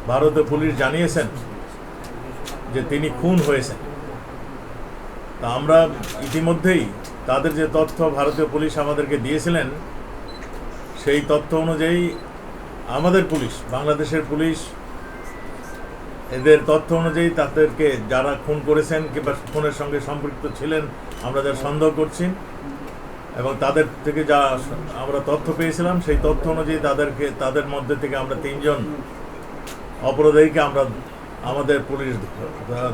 ভারতীয় পুলিশ জানিয়েছেন যে তিনি খুন হয়েছেন। তা আমরা ইতিমধ্যেই তাদের যে তথ্য ভারতীয় পুলিশ আমাদেরকে দিয়েছিলেন, সেই তথ্য অনুযায়ী আমাদের পুলিশ, বাংলাদেশের পুলিশ, এদের তথ্য অনুযায়ী তাদেরকে যারা খুন করেছেন কিংবা খুনের সঙ্গে সম্পৃক্ত ছিলেন আমরা যারা সন্দেহ করছি, এবং তাদের থেকে যা আমরা তথ্য পেয়েছিলাম সেই তথ্য অনুযায়ী তাদের মধ্যে থেকে আমরা 3 জন অপরাধীকে আমাদের পুলিশ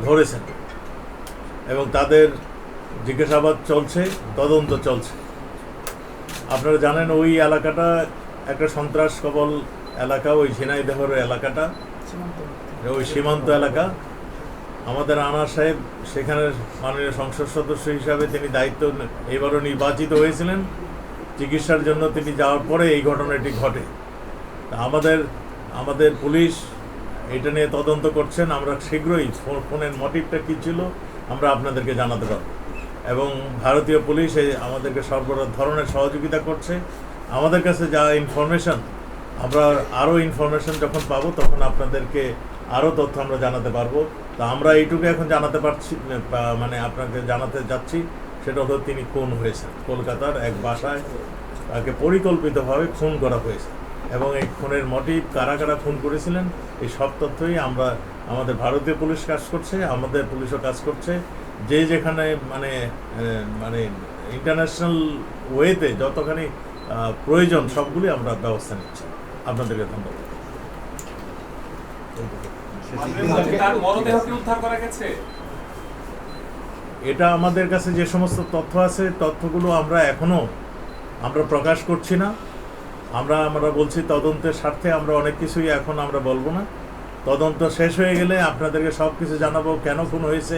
ধরেছেন এবং তাদের জিজ্ঞাসাবাদ চলছে, তদন্ত চলছে। আপনারা জানেন ওই এলাকাটা একটা সন্ত্রাস কবল এলাকা, ওই ঝিনাইদহের এলাকাটা, ওই সীমান্ত এলাকা। আমাদের আনার সাহেব সেখানে মাননীয় সংসদ সদস্য হিসাবে তিনি দায়িত্ব এবারও নির্বাচিত হয়েছিলেন। চিকিৎসার জন্য তিনি যাওয়ার পরে এই ঘটনাটি ঘটে। আমাদের পুলিশ এটা নিয়ে তদন্ত করছেন। আমরা শীঘ্রই ফোনের মোটিভটা কী ছিল আমরা আপনাদেরকে জানাতে পারব, এবং ভারতীয় পুলিশ আমাদেরকে সর্ব ধরনের সহযোগিতা করছে। আমাদের কাছে যা ইনফরমেশন, আমরা আরও ইনফরমেশন যখন পাবো তখন আপনাদেরকে আরও তথ্য আমরা জানাতে পারবো। তা আমরা এইটুকু এখন জানাতে পারছি, মানে আপনাকে জানাতে যাচ্ছি, সেটা হলো তিনি খুন হয়েছেন। কলকাতার এক বাসায় তাকে পরিকল্পিতভাবে খুন করা হয়েছে, এবং এই খুনের মোটিভ, কারা কারা খুন করেছিলেন, এই সব তথ্যই আমাদের ভারতীয় পুলিশ কাজ করছে, আমাদের পুলিশও কাজ করছে। যে যেখানে মানে ইন্টারন্যাশনাল ওয়েতে যতখানি প্রয়োজন সবগুলি আমরা ব্যবস্থা নিচ্ছি। আপনাদেরকে ধন্যবাদ। এটা আমাদের কাছে যে সমস্ত তথ্য আছে, তথ্যগুলো আমরা প্রকাশ করছি না। আমরা বলছি তদন্তের স্বার্থে আমরা অনেক কিছুই এখন আমরা বলবো না। তদন্ত শেষ হয়ে গেলে আপনাদেরকে সব কিছু জানাবো, কেন খুন হয়েছে,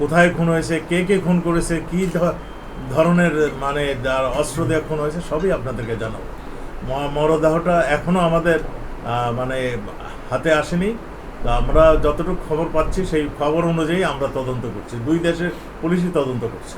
কোথায় খুন হয়েছে, কে কে খুন করেছে, কী ধরনের অস্ত্র দিয়ে খুন হয়েছে, সবই আপনাদেরকে জানাবো। মরদেহটা এখনও আমাদের হাতে আসেনি। তো আমরা যতটুকু খবর পাচ্ছি সেই খবর অনুযায়ী আমরা তদন্ত করছি। 2 দেশের পুলিশই তদন্ত করছে।